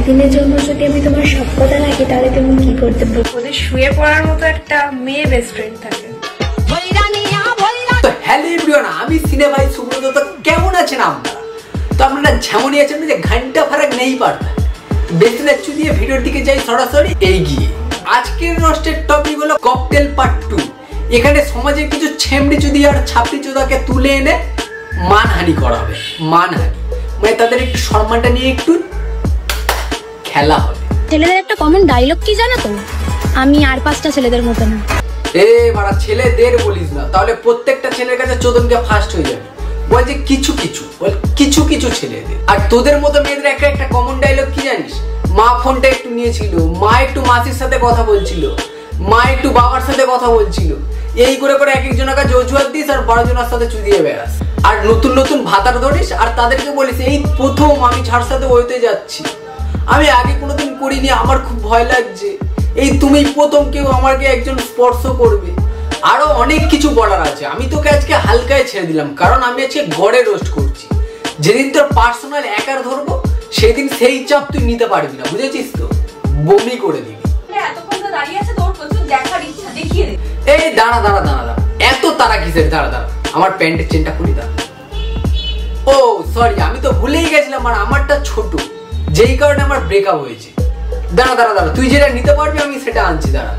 একদিনের জন্য যদি আমি তোমার সব কথা রাখি তাহলে তুমি কি করতে পারবে? ওদের শুয়ে পড়ার মতো একটা মেয়ে বেস্ট ফ্রেন্ড থাকে। তো হ্যালো এভরিওয়ান, আমি সিনে ভাই সুব্রত। তো কেমন আছেন আপনারা? তো আপনারা যেমনই আছেন যে ঘন্টা ফারাক নেই পারতা। বেশি লেকচু দিয়ে ভিডিওর দিকে যাই সরাসরি এগিয়ে। আজকের রোস্টের টপিক হলো ককটেল পার্ট 2। এখানে সমাজের কিছু ছেমড়ি চুদি আর ছাপড়ি চোদাকে তুলে এনে মানহানি করা হবে। মানহানি মানে তাদের একটু সম্মানটা নিয়ে একটু খেলা হবে। ছেলেদের একটা কমন ডায়লগ কি জানো তো? আমি আর 5টা ছেলেদের মতো না। বাড়া ছেলেদের বলিস না, তাহলে প্রত্যেকটা ছেলের কাছে চোদনকে ফার্স্ট হয়ে যাবে। বল যে কিছু কিছু ছেলেদের। আর তোদের মতো মেয়েদের একটা কমন ডায়লগ কি জানিস? মা ফোনটা একটু নিয়েছিল, মা একটু মাসির সাথে কথা বলছিল, মা একটু বাবার সাথে কথা বলছিল, এই করে করে এক একজনের কাছে অজুহাত দিস আর 12 জনের সাথে চুদিয়ে বেড়াস। আর নতুন নতুন ভাতার ধরিস আর তাদেরকে বলিস এই প্রথম আমি যার সাথে ওইতে যাচ্ছি, আমি আগে কোনোদিন করিনি, আমার খুব ভয় লাগছে, এই তুমি প্রথম কেউ আমাকে একজন স্পর্শ করবে। আরো অনেক কিছু বলার আছে। আমি তোকে আজকে হালকায় ছেড়ে দিলাম, কারণ আমি আজকে গড়ে রোস্ট করছি। যেদিন তোর পার্সোনাল একার ধরবো সেদিন সেই চাপ তুই নিতে পারবি না, বুঝেছিস? তো বমি করে দিবি। এই দাঁড়া, এত তারা কিসের? দাঁড়া, আমার প্যান্টের চেনটা খুলি। দাঁড়া, ও সরি, আমি তো ভুলেই গেছিলাম, আর আমারটা ছোট, যেই কারণে আমার ব্রেকআপ হয়েছে। দাঁড়া, তুই যেটা নিতে পারবি আমি সেটা আনছি। দাঁড়া,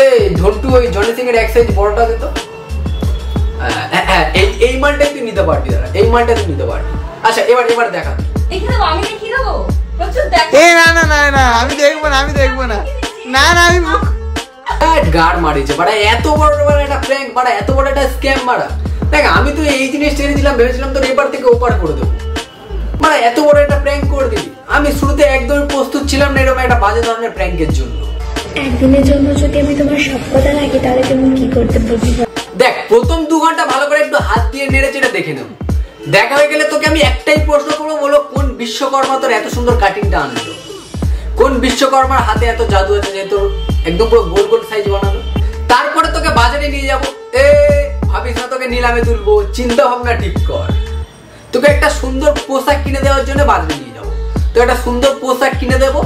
এই ঝন্টু ওই জনি সিং এর এক সাইজ বড়টা দে তো। হ্যাঁ, এই মালটাই তুই নিতে পারবি। দাঁড়া, এই মালটা তুই নিতে পারবি। আচ্ছা, এবার দেখা। আমি দেখিয়ে দেবো। না আমি দেখবো না। আমি গাড় মারিছে বাড়া, এত বড় একটা প্র্যাঙ্ক বাড়া, এত বড় একটা স্ক্যাম বাড়া। দেখ, আমি তো এই জিনিস টেনেছিলাম, ভেবেছিলাম তোর এপার থেকে ওপার করে দেবো। মানে এত বড় একটা প্র্যাঙ্ক করে দিবি। আমি শুরুতে একদমই প্রস্তুত ছিলাম না এরকম একটা বাজে ধরনের প্র্যাঙ্কের জন্য। একদিনের জন্য যদি আমি তোমার সব কথা রাখি তাহলে তুমি কি করতে পারবে? দেখ, প্রথম 2 ঘন্টা ভালো করে একটু হাত দিয়ে নেড়ে চেড়ে দেখে নেব। দেখা হয়ে গেলে তোকে আমি একটাই প্রশ্ন করবো, বলো কোন বিশ্বকর্মা তোর এত সুন্দর কাটিংটা আনলো? কোন বিশ্বকর্মার হাতে এত জাদু আছে যে তোর একদম পুরো গোল গোল সাইজ বানালো? তারপরে তোকে বাজারে নিয়ে যাবো। ভাবিস না তোকে নিলামে তুলবো, চিন্তা ভাবনা ঠিক কর। তোকে একটা সুন্দর পোশাক কিনে দেওয়ার জন্য বাজারে নিয়ে যাবো। তো একটা সুন্দর পোশাক কিনে দেবো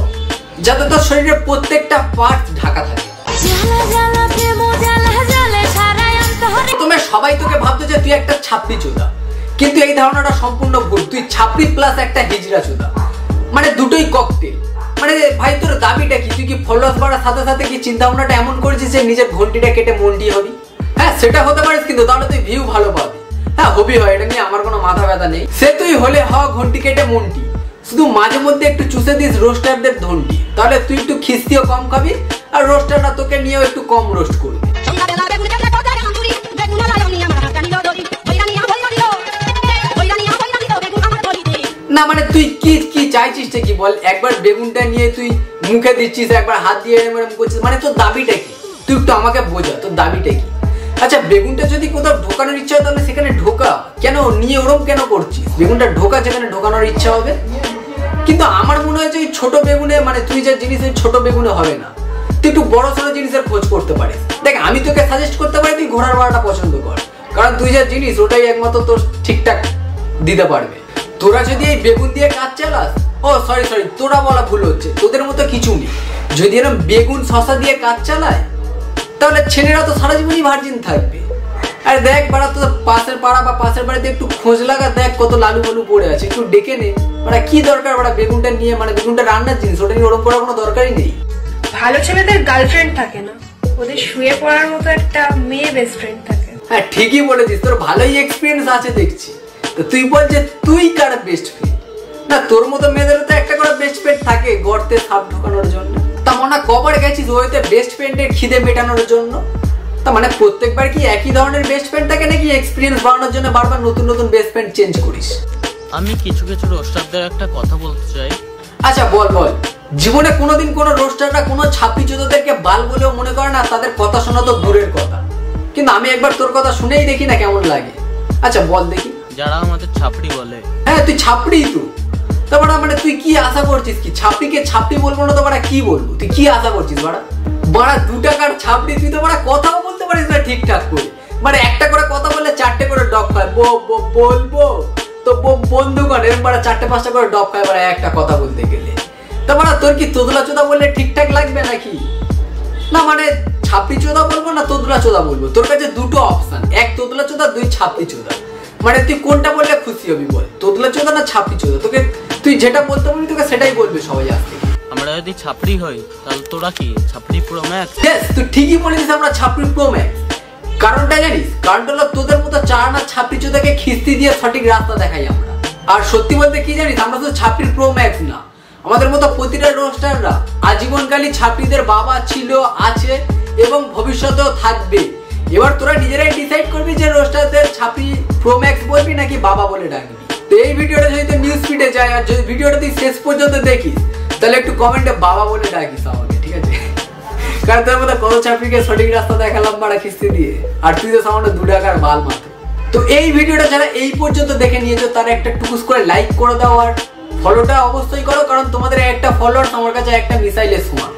যাতে তোর শরীরের প্রত্যেকটা পার্ট ঢাকা থাকে। প্রথমে সবাই তোকে ভাবতো যে তুই একটা ছাপড়ি চোদা, কিন্তু এই ধারণাটা সম্পূর্ণ ভুল। তুই ছাপড়ি প্লাস একটা হিজড়া চোদা, মানে দুটোই ককটেল। মানে ভাই তোর দাবিটা কি? তুই কি ফলোয়ার্স বাড়ার সাথে সাথে কি চিন্তা ভাবনাটা এমন করেছিস যে নিজের ঘন্টিটা কেটে মন্টি হবি? হ্যাঁ, সেটা হতে পারিস, কিন্তু তাহলে তুই ভিউ ভালো পাবি। হ্যাঁ, হবি হয়, এটা নিয়ে আমার কোনো মাথা ব্যথা নেই। সে তুই হলে ঘন্টি কেটে মন্টি, শুধু মাঝে মধ্যে একটু চুষে দিস রোস্টারদের ধন্টি, তাহলে তুই একটু খিস্তিও কম খাবি আর রোস্টাররা তোকে নিয়েও একটু কম রোস্ট করবি। না মানে তুই কি চাইছিস কি বল? একবার বেগুনটা নিয়ে তুই মুখে দিচ্ছিস, একবার হাত দিয়ে মুখ করছিস, মানে তোর দাবিটা কি? তুই একটু আমাকে বোঝা, তোর দাবিটা কি? আচ্ছা, বেগুনটা যদি কোথাও ঢোকানোর ইচ্ছা হয় তাহলে সেখানে ঢোকা, কেন নিয়ে ওরম কেন করছিস? বেগুনটা ঢোকা যেখানে ঢোকানোর ইচ্ছা হবে। কিন্তু আমার মনে হয় যে ওই ছোট বেগুনে, মানে তুই যে জিনিস ওই ছোট বেগুনে হবে না, তুই একটু বড় সড়ো জিনিসের খোঁজ করতে পারিস। দেখ, আমি তোকে সাজেস্ট করতে পারি তুই ঘোড়ার বাড়াটা পছন্দ কর, কারণ তুই যা জিনিস ওটাই একমাত্র তোর ঠিকঠাক দিতে পারবে। তোরা যদি এই বেগুন দিয়ে কাজ চালাস, সরি তোরা বলা ভুল হচ্ছে, তোদের মতো কিছু নেই। যদি এরকম বেগুন শশা দিয়ে কাজ চালায় তাহলে ছেলেরা তো সারা জীবনই ভার্জিন থাকবে। আর দেখ বাড়া, তোর পাশের পাড়া বা পাশের বাড়িতে একটু খোঁজ লাগা, দেখ কত লালু বালু পড়ে আছে, একটু ডেকে নে। মানে কি দরকার বাড়া বেগুনটা নিয়ে, মানে বেগুনটা রান্নার জিনিস, ওটা নিয়ে ওরকম করার কোনো দরকারই নেই। ভালো ছেলেদের গার্লফ্রেন্ড থাকে না, ওদের শুয়ে পড়ার মতো একটা মেয়ে বেস্ট ফ্রেন্ড থাকে। হ্যাঁ, ঠিকই বলেছিস, তোর ভালোই এক্সপিরিয়েন্স আছে দেখছি। তো তুই বল যে তুই কার বেস্ট ফ্রেন্ড? না, তোর মতো মেয়েদেরও তো একটা করে বেস্ট ফ্রেন্ড থাকে গর্তে সাপ ঢোকানোর জন্য। তা মনে কবার গেছিস ওইতে বেস্ট ফ্রেন্ডের খিদে মেটানোর জন্য? তা মানে প্রত্যেকবার কি একই ধরনের বেস্ট ফ্রেন্ড থাকে নাকি এক্সপিরিয়েন্স বাড়ানোর জন্য বারবার নতুন নতুন বেস্ট ফ্রেন্ড চেঞ্জ করিস? আমি কিছু রোস্টারদের একটা কথা বলতে চাই। আচ্ছা বল। জীবনে কোনোদিন কোনো রোস্টাররা কোনো ছাপড়ি চোদাদেরকে বাল বলেও মনে করে না, তাদের কথা শোনা তো দূরের কথা। কিন্তু আমি একবার তোর কথা শুনেই দেখি না কেমন লাগে। আচ্ছা বল দেখি। যারা আমাদের ছাপড়ি বলে। হ্যাঁ, তুই ছাপড়ি তো। তারপরে মানে তুই কি আশা করছিস? কি ছাপড়িকে ছাপড়ি বলবো না তো বাড়া কি বলবো? তুই কি আশা করছিস বাড়া? 2 টাকার ছাপড়ি, তুই তো বাড়া কথাও বলতে পারিস না ঠিকঠাক করে। মানে একটা করে কথা বললে 4টে করে ডক খায়। বলবো তো বন্ধুগণ এরকম বাড়া 4টে 5টা করে ডক খায় বাড়া একটা কথা বলতে গেলে। তা মানে তোর কি তোদলা চোদা বললে ঠিকঠাক লাগবে নাকি? না মানে ছাপড়ি চোদা বলবো না তোদলা চোদা বলবো? তোর কাছে দুটো অপশন, এক তোদলা চোদা, দুই ছাপড়ি চোদা। মানে তুই কোনটা বললে খুশি হবি বল, তোদলা চোদা না ছাপড়ি চোদা? তোকে তুই যেটা বলতে বলবি তোকে সেটাই বলবে সবাই আসতে। আমরা যদি ছাপড়ি হই তাহলে তোরা কি ছাপড়ি প্রো ম্যাক্স? ইয়েস, তুই ঠিকই বলেছিস, আমরা ছাপড়ি প্রো ম্যাক্স। কারণটা জানিস? কারণটা হলো তোদের মতো চার ছাপড়ি চোদাকে খিস্তি দিয়ে সঠিক রাস্তা দেখাই আমরা। আর সত্যি বলতে কি জানিস, আমরা তো ছাপড়ি প্রো ম্যাক্স না, আমাদের মতো প্রতিটা রোস্টাররা আজীবনকালী ছাপড়িদের বাবা ছিল, আছে এবং ভবিষ্যতেও থাকবে। এবার তোরা নিজেরাই ডিসাইড করবি যে রোস্টারদের ছাপড়ি প্রো ম্যাক্স বলবি নাকি বাবা বলে ডাকবি। তো এই ভিডিওটা যদি তোর নিউজ ফিডে যায় আর যদি ভিডিওটা তুই শেষ পর্যন্ত দেখিস তাহলে একটু কমেন্টে বাবা বলে ডাকিস আমাকে, ঠিক আছে? কারণ তোর মধ্যে কত ছাপড়িকে সঠিক রাস্তা দেখালাম বাড়া খিস্তি দিয়ে, আর তুই তো সামান্য 2 টাকার বাল মাত্র। তো এই ভিডিওটা যারা এই পর্যন্ত দেখে নিয়েছো তারা একটা টুকুস করে লাইক করে দাও আর ফলোটা অবশ্যই করো, কারণ তোমাদের একটা ফলোয়ার আমার কাছে একটা মিসাইলের সমান।